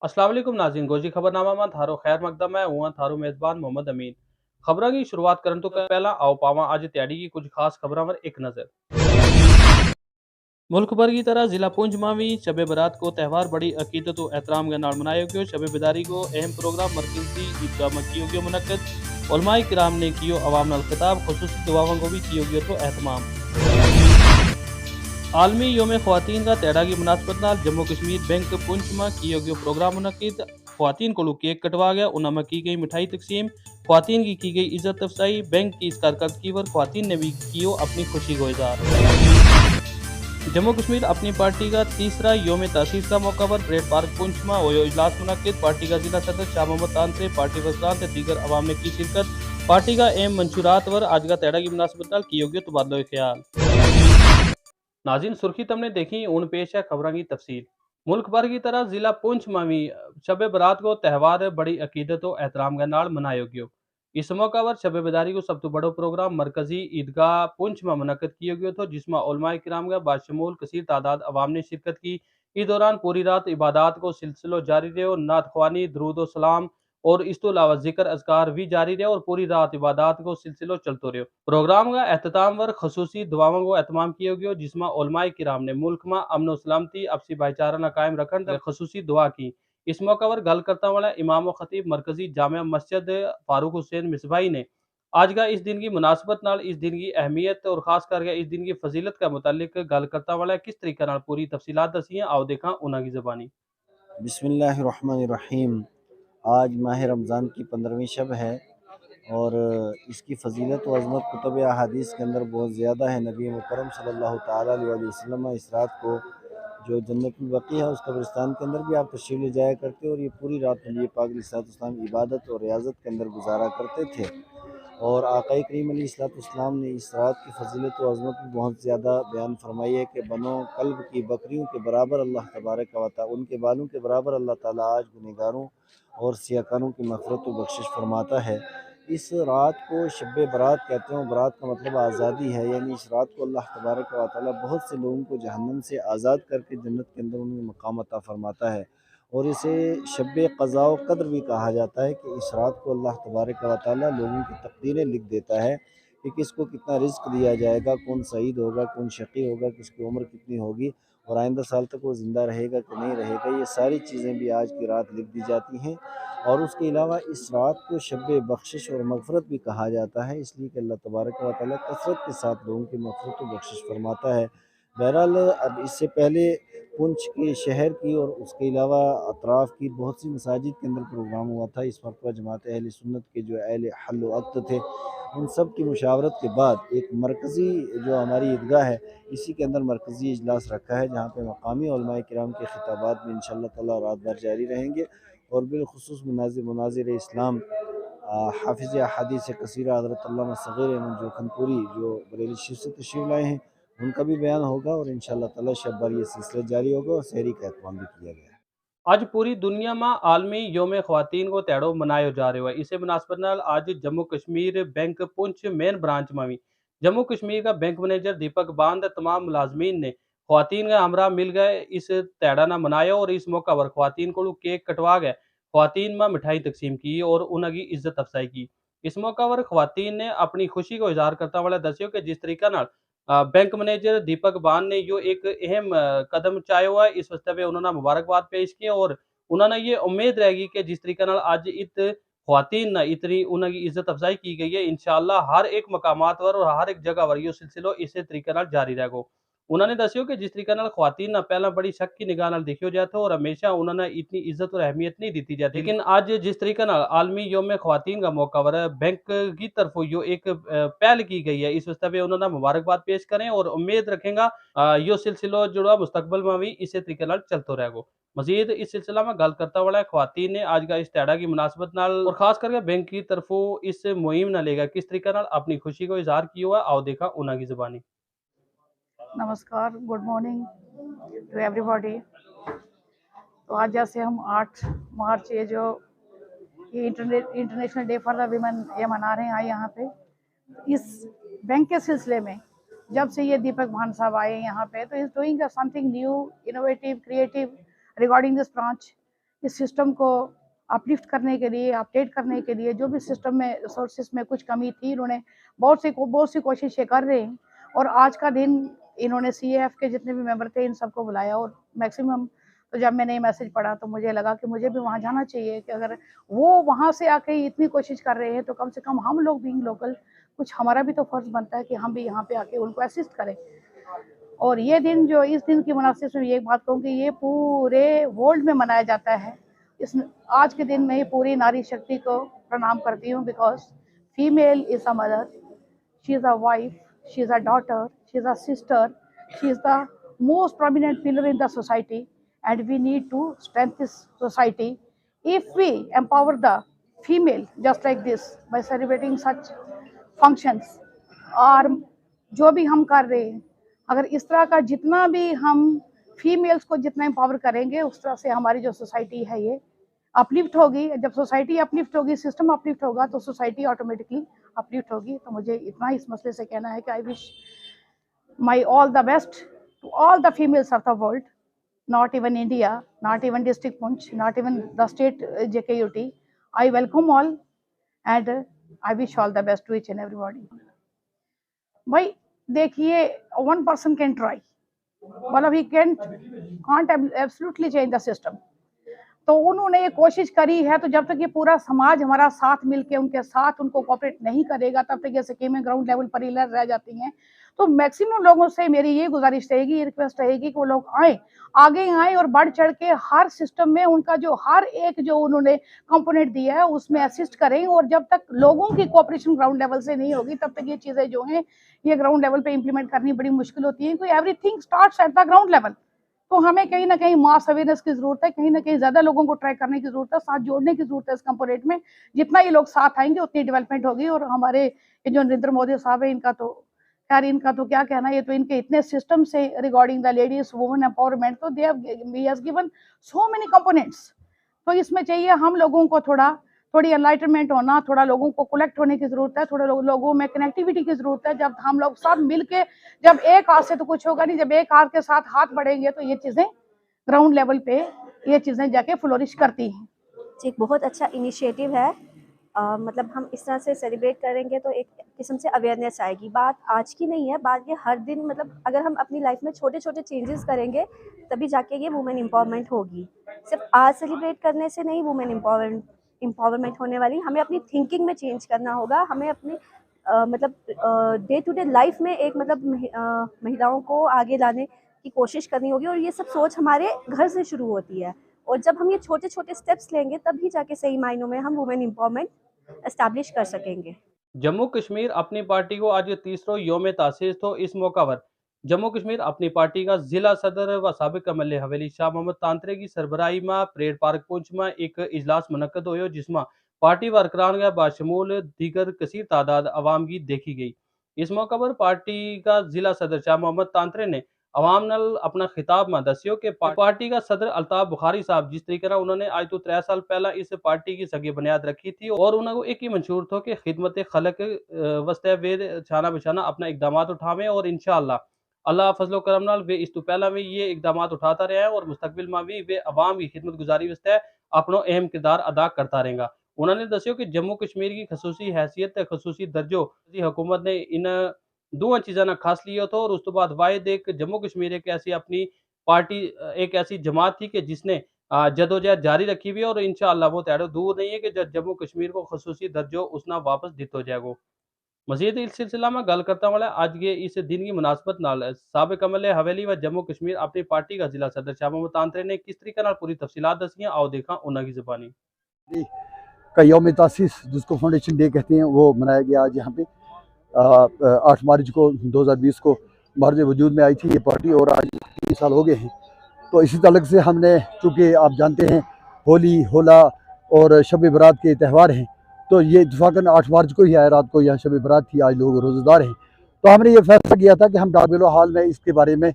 अस्सलाम वालेकुम नाज़रीन गोजी खबरनामा में थारो खैर मकदम है हुआ थारो मेज़बान मोहम्मद अमीन। खबरों की शुरुआत करन तो पहला आओ पावा आज तैयारी की कुछ खास खबरों पर एक नज़र। मुल्क भर की तरह जिला पुंछ में भी शब बरात को त्यौहार बड़ी अकीदत और एहतराम के नाल मनाया गयो। शब बेदारी को अहम प्रोग्राम मरकजी ईदगाह में कियो गयो मुनक्कद। उलमाए किराम ने कियो अवाम नाल खिताब, खुसूसी दुआओं को भी कियो गयो तो एहतमाम। आलमी योम ख्वातीन का तेड़ा की मुनासबत नाल जम्मू कश्मीर बैंक पुंछ में कियो गयो प्रोग्राम मुनक्किद। ख्वातीन को केक कटवा गया, उन्हें की गई मिठाई तकसीम, ख्वातीन की गई इज्जत अफजाई। बैंक की इस कारकर्दगी पर ख्वातीन ने भी कियो अपनी खुशी को इजहार। जम्मू कश्मीर अपनी पार्टी का तीसरा योम तासीस का मौका पर परेड पार्क पुंछ में होयो इजलास मुनक्किद। पार्टी का जिला सदर शाह मोहम्मद तान से पार्टी वज़रान से दीगर अवाम ने की शिरकत। पार्टी का अहम मंशूरात वर आज का तेड़ा की मुनासबत नाल कियो गयो तबादला ख्याल। नाज़रीन सुर्खी तुमने देखी उन पेश है खबरों की तफसील। मुल्क भर की तरह जिला पुंछ में भी शब बरात को त्यौहार बड़ी अकीदत और एहतराम के नाल मनायो गयो। इस मौका पर शब बेदारी को सब तो बड़ो प्रोग्राम मरकजी ईदगाह पुंछ में मुनक्कद किया गया था, जिसमें उलमाए किराम का बाशमूल कसीर तादाद अवाम ने शिरकत की। इस दौरान पूरी रात इबादत को सिलसिलो जारी रहे, नात ख्वानी, दरूद सलाम और इस तो अलावा जिक्र अज़कार भी जारी रहे और पूरी रात इबादत को सिलसिलो चलते रहे। प्रोग्राम का एहतमाम वर खसूसी दुआओं को एहतमाम किया गया, जिसमें उलमाए किराम ने मुल्क में अमन व सलामती आपसी भाईचारा न कायम रखने तक खसूसी दुआ की। इस मौका पर गल करता वाला इमाम व खतीब मरकजी जामिया मस्जिद फारूक हुसैन मिसबाई ने आज का इस दिन की मुनासबत नाल इस दिन की अहमियत और खास करके इस दिन की फजीलत का मुतालिक गल करता वाला किस तरीके नाल पूरी तफसीलात दसी हैं, आओ देखा उन्होंने की ज़बानी। बिस्मिल्लाहिर्रहमानिर्रहीम। आज माह रमज़ान की 15वीं शब है और इसकी फ़जीलत व अज़मत कुतुब अहादीस के अंदर बहुत ज़्यादा है। नबी मुकर्रम सल्लल्लाहु ताला अलैहि वसल्लम इस रात को जो जन्नतुल बक़ी है उस कब्रिस्तान के अंदर भी आप तशरीफ़ ले जाया करते और ये पूरी रात नबी पाक अलैहिस्सलाम इबादत और रियाज़त के अंदर गुजारा करते थे। और आक़ा करीम अलैहिस्सलाम ने इस रात की फ़जीलत व अज़मत भी बहुत ज़्यादा बयान फरमाई है कि बनो कल्ब की बकरियों के बराबर अल्लाह तबारक व तआला उनके बालों के बराबर अल्लाह ताला आज गुनहगारों और सियाकारों की मग़फ़िरत व बख्शिश फरमाता है। इस रात को शब बरात कहते हैं। बरात का मतलब आज़ादी है, यानी इस रात को अल्लाह तबारक व तआला बहुत से लोगों को जहन्नम से आज़ाद करके जन्नत के अंदर उन्हें मकाम अता फरमाता है। और इसे शब क़ज़ा व क़द्र भी कहा जाता है कि इस रात को अल्लाह तबारक व तआला लोगों की तक़दीरें लिख देता है कि किसको कितना रिज़्क़ दिया जाएगा, कौन सईद होगा, कौन शक़ी होगा, किसकी उम्र कितनी होगी और आइंदा साल तक वो ज़िंदा रहेगा कि नहीं रहेगा। ये सारी चीज़ें भी आज की रात लिख दी जाती हैं। और उसके अलावा इस रात को शब बख्शिश और मग़फ़िरत भी कहा जाता है, इसलिए कि अल्लाह तबारक व तआला कसरत के साथ लोगों की मग़फ़िरत व बख्शिश फरमाता है। बहरहाल अब इससे पहले पुंछ के शहर की और उसके अलावा अतराफ़ की बहुत सी मसाजिद के अंदर प्रोग्राम हुआ था। इस मरतबा जमात अहले सुन्नत के जो अहले हल व अक़्द थे, उन सब की मुशावरत के बाद एक मरकज़ी जो हमारी ईदगाह है, इसी के अंदर मरकज़ी इजलास रखा है, जहाँ पे मकामी उलमाए किराम के खिताबात भी इंशाअल्लाह ताला रात भर जारी रहेंगे। और बिलख़ुसूस मुनाज़िर इस्लाम हाफ़िज़ अहादीस कसीरा हज़रत अल्लामा सग़ीर अहमद जोखनपुरी जो बरेली शरीफ से तशरीफ़ लाए हैं, उनका भी बयान होगा और इंशाअल्लाह ताला शब भर ये सिलसिला जारी होगा और सहरी का एहतमाम भी किया गया है। आज पूरी दुनिया में आलमी योम ख्वातीन को तेड़ो मनायो जा रहा है। इसे मुनासबत नाल आज Jammu Kashmir bank Poonch main branch में भी जम्मू कश्मीर का बैंक मैनेजर दीपक बांद तमाम मुलाजमीन ने ख्वातीन का हमरा मिल गए इस तेड़ा ना मनाया और इस मौका पर ख्वातीन को केक कटवा गए, ख्वातीन में मिठाई तकसीम की और उनकी इज्जत अफजाई की। इस मौका पर ख्वातीन ने अपनी खुशी को इजहार करता वाला दस्यो कि जिस तरीका नाल बैंक मैनेजर दीपक बान ने जो एक अहम कदम उठाया हुआ है, इस वास्ते पे उन्होंने मुबारकबाद पेश की और उन्होंने ये उम्मीद रहेगी कि जिस तरीके नाल आज इत ख्वातीन ना इतनी उनकी इज्जत अफजाई की गई है, इंशाअल्लाह हर एक मकामात पर और हर एक जगह पर यो सिलसिलो इसी तरीके नाल जारी रहेगो। उन्होंने दस्यो कि जिस तरीके नाल ख्वातीन ना पहला बड़ी शक की निगाह नाल देखियो जाता और हमेशा उन्होंने इतनी इज्जत और अहमियत नहीं दी जाती, लेकिन आज जिस तरीके नाल आलमी योम ख्वातीन का मौका पर बैंक की तरफ यो एक पहल की गई है, इस वास्ते पे उन्होंने मुबारकबाद पेश करें और उम्मीद रखेंगा यो सिलसिलो जो मुस्तकबिल में भी इसी तरीके नाल चलतो रहेगो। मजीद इस सिलसिला में गल करता वाला ख्वातीन ने आज का इस तेड़ा की मुनासबत नाल और खास करके बैंक की तरफों इस मुहिम न लेगा किस तरीके नाल अपनी खुशी को इजहार किया हुआ, आओ देखा उन्होंने की जुबानी। नमस्कार, गुड मॉर्निंग टू एवरीबॉडी। तो आज जैसे हम 8 मार्च ये international day for the women ये मना रहे हैं यहाँ पे। इस बैंक के सिलसिले में जब से ये दीपक भान साहब आए यहाँ पे, तो is doing something new, innovative, creative regarding this branch. इस सिस्टम को अपलिफ्ट करने के लिए, अपडेट करने के लिए, जो भी सिस्टम में रिसोर्सेज में कुछ कमी थी, इन्होंने बहुत सी कोशिशें कर रहे हैं। और आज का दिन इन्होंने CAF के जितने भी मेंबर थे इन सबको बुलाया, और मैक्सिमम तो जब मैंने ये मैसेज पढ़ा तो मुझे लगा कि मुझे भी वहाँ जाना चाहिए, कि अगर वो वहाँ से आके इतनी कोशिश कर रहे हैं तो कम से कम हम लोग बीइंग लोकल, कुछ हमारा भी तो फर्ज बनता है कि हम भी यहाँ पे आके उनको असिस्ट करें। और ये दिन, जो इस दिन की मुनासिबत में ये बात कहूँ कि ये पूरे वर्ल्ड में मनाया जाता है। इस आज के दिन में ही पूरी नारी शक्ति को प्रणाम करती हूँ, because female is a mother, she is a wife, she is a daughter, she is a sister, she is the most prominent pillar in the society, and we need to strengthen this society. If we empower the female just like this by celebrating such functions, और जो भी हम कर रहे हैं, अगर इस तरह का जितना भी हम फीमेल्स को जितना एम्पावर करेंगे, उस तरह से हमारी जो सोसाइटी है ये अपलिफ्ट होगी। जब सोसाइटी अपलिफ्ट होगी, सिस्टम अपलिफ्ट होगा, तो सोसाइटी ऑटोमेटिकली अपलिफ्ट होगी। तो मुझे इतना इस मसले से कहना है कि I wish my all the best to all the females of the world, not even India, not even district Punch, not even the state JKUT. I welcome all, and I wish all the best to each and everybody. भाई देखिए, one person can try, मतलब he can't absolutely change the system. तो उन्होंने ये कोशिश करी है, तो जब तक ये पूरा समाज हमारा साथ मिलके उनके साथ उनको कोऑपरेट नहीं करेगा, तब तक ये स्कीमें ग्राउंड लेवल पर ही रह जाती हैं। तो मैक्सिमम लोगों से मेरी ये गुजारिश रहेगी, ये रिक्वेस्ट रहेगी कि वो लोग आए, आगे आए और बढ़ चढ़ के हर सिस्टम में उनका जो हर एक जो उन्होंने कंपोनेंट दिया है उसमें असिस्ट करें। और जब तक लोगों की कोऑपरेशन ग्राउंड लेवल से नहीं होगी, तब तक ये चीज़ें जो हैं ये ग्राउंड लेवल पे इम्प्लीमेंट करनी बड़ी मुश्किल होती है, क्योंकि everything starts at the ground level. तो हमें कहीं ना कहीं मास अवेयरनेस की जरूरत है, कहीं ना कहीं ज्यादा लोगों को ट्रैक करने की जरूरत है, साथ जोड़ने की जरूरत है इस कंपोनेंट में। जितना ये लोग साथ आएंगे उतनी डेवलपमेंट होगी। और हमारे ये जो नरेंद्र मोदी साहब है, इनका तो यार, इनका तो क्या कहना, ये तो इनके इतने सिस्टम से regarding the ladies women empowerment, तो they have given so many components. तो इसमें चाहिए हम लोगों को थोड़ी एनलाइटनमेंट होना, थोड़ा लोगों को कलेक्ट होने की जरूरत है, थोड़ा लोगों में कनेक्टिविटी की जरूरत है। जब हम लोग सब मिलके, जब एक हाथ से तो कुछ होगा नहीं, जब एक हाथ के साथ हाथ बढ़ेंगे तो ये चीजें ग्राउंड लेवल पे ये चीजें जाके फ्लोरिश करती हैं। एक बहुत अच्छा इनिशिएटिव है। मतलब हम इस तरह से सेलिब्रेट करेंगे तो एक किस्म से अवेयरनेस आएगी। बात आज की नहीं है, बात ये हर दिन, मतलब अगर हम अपनी लाइफ में छोटे छोटे चेंजेस करेंगे तभी जाके ये वुमेन एम्पावरमेंट होगी। सिर्फ आज सेलिब्रेट करने से नहीं वुमेन एम्पावरमेंट होने वाली, हमें अपनी थिंकिंग में चेंज करना होगा। हमें अपने मतलब डे टू डे लाइफ में एक मतलब महिलाओं को आगे लाने की कोशिश करनी होगी। और ये सब सोच हमारे घर से शुरू होती है, और जब हम ये छोटे छोटे स्टेप्स लेंगे तभी जाके सही मायनों में हम वुमेन एम्पावरमेंट एस्टैब्लिश कर सकेंगे। जम्मू कश्मीर अपनी पार्टी को आज तीसरा योम तासीस तो इस मौका पर जम्मू कश्मीर अपनी पार्टी का जिला सदर व साबिक एमएलए हवेली शाह मोहम्मद तांत्रे की सरबराही में परेड पार्क पुंछ में एक इजलास मुनक्कद हुआ, जिसमें पार्टी वर्करान का बाशमूल दीगर कसीर तादाद अवाम की देखी गई। इस मौका पर पार्टी का जिला सदर शाह मोहम्मद तांत्रे ने अवाम नल अपना खिताब में दस्यो कि पार्टी का सदर अल्ताफ बुखारी साहब जिस तरीके ना उन्होंने आज तो 3 साल पहला इस पार्टी की सगी बुनियाद रखी थी, और उन्होंने एक ही मंशूर था कि खिदमत खलक वस्ते वे छाना बिछाना अपना इकदाम उठावें, और इंशाअल्लाह अल्लाह फजलो करम नाल वे इस तो पहला में ये इकदाम उठाता रहा है, और मुस्तकबिल में भी वे अवाम की खिदमत गुजारी वस्ते अपना अहम किरदार अदा करता रहेगा। उन्होंने दस्यो कि जम्मू कश्मीर की खसूसी हैसियत खसूसी दर्जो हुकूमत ने इन दो चीज़ों ने खास लिया था, और उस तो बाद वायद एक जम्मू कश्मीर एक ऐसी अपनी पार्टी एक ऐसी जमात थी कि जिसने जदोजहद जारी रखी हुई है, और इंशाअल्लाह वो तैयार दूर नहीं है कि जब जम्मू कश्मीर को खसूसी दर्जो उसना वापस दितो जाएगा। मजीद इस सिलसिला में गल करता वाला आज के इस दिन की मुनासबत नाल साबिक एमएलए हवेली व जम्मू कश्मीर अपनी पार्टी का जिला सदर शाह मोहम्मद तांत्रे ने किस तरीके नाल पूरी तफसीलात दसियां, आओ देखा उन्होंने की ज़बानी। का यौम तासीस जिसको फाउंडेशन डे कहते हैं वो मनाया गया आज यहाँ पे 8 मार्च को 2020 को मार्च वजूद में आई थी ये पार्टी, और आज 3 साल हो गए हैं। तो इसी ताल्लुक़ से हमने, चूँकि आप जानते हैं होली होला और शब बरात के त्यौहार हैं, तो ये इत्तफाकन 8 मार्च को ही आया, रात को यहाँ शब बरात थी, आज लोग रोज़ेदार हैं। तो हमने ये फैसला किया था कि हम डाकबिलो हॉल में इसके बारे में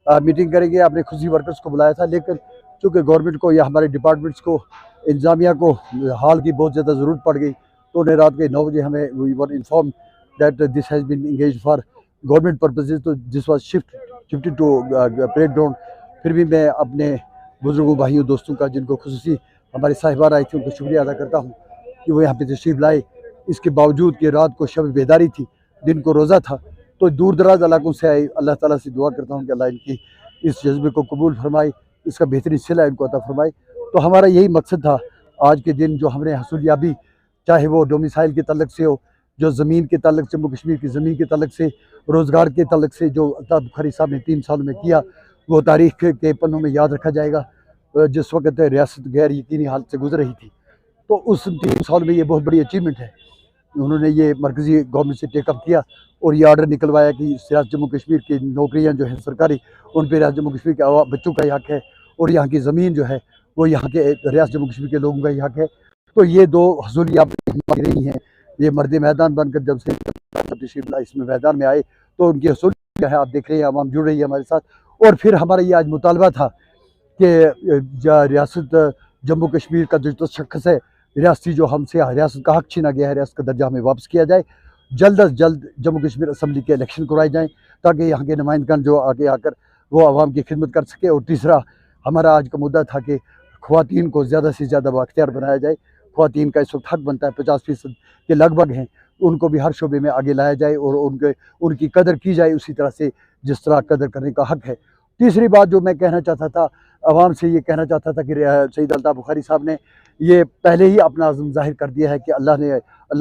मीटिंग करेंगे। अपने खुशी वर्कर्स को बुलाया था, लेकिन चूँकि गवर्नमेंट को या हमारे डिपार्टमेंट्स को, इंतजामिया को हॉल की बहुत ज़्यादा ज़रूरत पड़ गई, तो उन्हें रात के 9 बजे हमें we were inform that this has been engage for government purposes. तो this was shifted to parade ground. फिर भी मैं अपने बुजुर्गों भाइयों दोस्तों का, जिनको खुसूसी हमारे साहिबान आए थे, उनको शुक्रिया अदा करता हूँ कि वो यहाँ पे तशरीफ़ लाए। इसके बावजूद कि रात को शब बेदारी थी, दिन को रोज़ा था, तो दूर दराज इलाकों से आए। अल्लाह ताला से दुआ करता हूँ कि अल्लाह इनकी इस जज्बे को कबूल फरमाए, इसका बेहतरीन सिला इनको अता फरमाए। तो हमारा यही मकसद था आज के दिन जो हमने हसूलियाबी, चाहे वो डोमिसाइल के तल्लक से हो, जो ज़मीन के तल्लक, जम्मू कश्मीर की ज़मीन के तल्लक से, रोज़गार के तल्लक से जो अल्ताफ़ बुखारी साहब ने 3 सालों में किया, वो तारीख़ के पन्नों में याद रखा जाएगा। जिस वक्त रियासत गैर यकीनी हालत से गुजर रही थी, तो उस 3 साल में ये बहुत बड़ी अचीवमेंट है। उन्होंने ये मरकज़ी गवर्नमेंट से टेकअप किया और ये ऑर्डर निकलवाया कि रियासत जम्मू कश्मीर की नौकरियाँ जो हैं सरकारी, उन पर रियासत जम्मू कश्मीर के बच्चों का ही हक़ है, और यहाँ की ज़मीन जो है वो यहाँ के रियासत जम्मू कश्मीर के लोगों का ही हक़ है। तो ये 2 हसूलियात रही हैं। ये मर्द मैदान बनकर जब से इसमें मैदान में आए, तो उनकी हसूलियत है, आप देख रहे हैं, आवाम जुड़ रही है हमारे साथ। और फिर हमारा ये आज मुतालबा था कि रियासत जम्मू कश्मीर का जो तशख़्ख़ुस है, रियासती जो हमसे रियासत का हक़ छीना गया है, रियासत का दर्जा हमें वापस किया जाए। जल्द अज़ जल्द जम्मू कश्मीर असम्बली के इलेक्शन करवाए जाएँ, ताकि यहाँ के नुमाइंदगान जो आगे आकर वो आवाम की खिदमत कर सके। और तीसरा हमारा आज का मुद्दा था कि ख़वातीन को ज़्यादा से ज़्यादा बाख्तियार बनाया जाए। ख़वातीन का इस वक्त हक़ बनता है, 50% के लगभग हैं, उनको भी हर शोबे में आगे लाया जाए और उनकी कदर की जाए उसी तरह से जिस तरह कदर करने का हक़ है। तीसरी बात जो मैं कहना चाहता था, आवाम से ये कहना चाहता था कि सैयद अल्ताफ़ बुखारी साहब ने ये पहले ही अपना अज़्म ज़ाहिर कर दिया है कि अल्लाह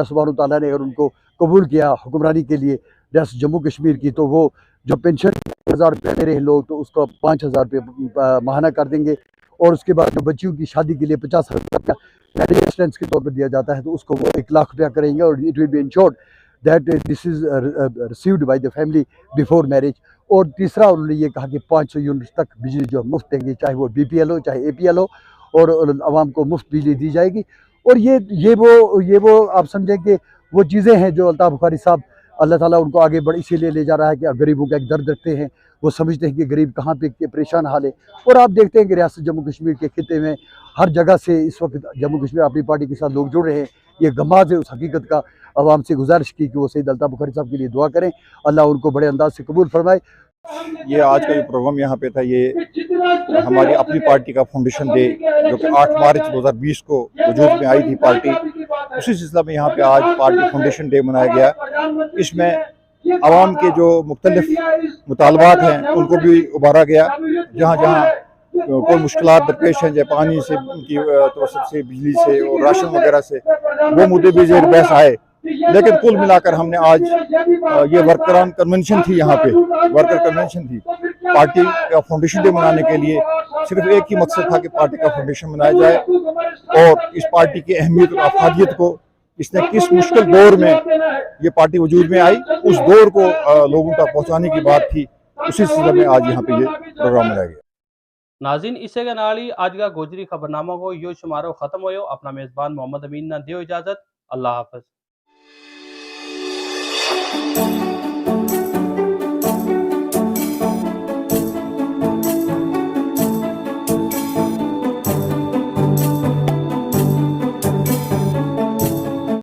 सुब्हानहू व तआला ने अगर उनको कबूल किया हुक्मरानी के लिए रियासत जम्मू कश्मीर की, तो वो जो पेंशन 1000 रुपये दे रहे हैं लोग, तो उसको 5000 रुपये माहाना कर देंगे। और उसके बाद जो बच्चियों की शादी के लिए 50,000 रुपया मैरिज असिस्टेंस के तौर पर दिया जाता है, तो उसको वो 1 लाख रुपया करेंगे। और it will be insured that this is received by the family before marriage. और तीसरा उन्होंने ये कहा कि 500 यूनिट तक बिजली जो मुफ्त देंगे, चाहे वो BPL हो चाहे APL हो, और आवाम को मुफ्त बिजली दी जाएगी। और ये वो आप समझें कि वो चीज़ें हैं जो अल्ताफ़ बुखारी साहब, अल्लाह ताला उनको आगे इसीलिए ले जा रहा है कि गरीबों का एक दर्द रखते हैं, वो समझते हैं कि गरीब कहाँ पे परेशान हाल है। और आप देखते हैं कि रियासत जम्मू कश्मीर के खिते में हर जगह से इस वक्त जम्मू कश्मीर अपनी पार्टी के साथ लोग जुड़ रहे हैं। ये गमाज़ है उस हकीकत का। आवाम से गुजारिश की कि वो सैयद अल्ताफ़ बुखारी साहब के लिए दुआ करें, अल्लाह उनको बड़े अंदाज से कबूल फरमाए। ये आज का जो प्रोग्राम यहाँ पे था, ये हमारी अपनी पार्टी का फाउंडेशन डे, जो कि 8 मार्च 2020 को वजूद में आई थी पार्टी, उसी सिलसिला में यहाँ पे आज पार्टी फाउंडेशन डे मनाया गया। इसमें आवाम के जो मुख्तलिफ मुतालबात हैं उनको भी उभारा गया। जहाँ जहाँ कोई मुश्किलात दरपेश हैं, जैसे पानी से, उनकी तवस्सुत से, बिजली से और राशन वगैरह से, वो मुद्दे भी ज़ेर बहस आए। लेकिन कुल मिलाकर हमने आज ये वर्करान कन्वेंशन थी, यहाँ पे वर्कर कन्वेंशन थी पार्टी का फाउंडेशन डे मनाने के लिए। सिर्फ एक ही मकसद था कि पार्टी का फाउंडेशन मनाया जाए और इस पार्टी की अहमियत और अफादियत को, इसने किस मुश्किल दौर में ये पार्टी वजूद में आई, उस दौर को लोगों तक पहुँचाने की बात थी। उसी सिलसिले में आज यहाँ पे ये प्रोग्राम मनाया गया। नाज़रीन, इसे के नाल ही आज का गोजरी खबरनामा को यो शुमारो खत्म होयो। अपना मेज़बान मोहम्मद अमीन ना दियो इजाज़त। अल्लाह हाफ़िज़।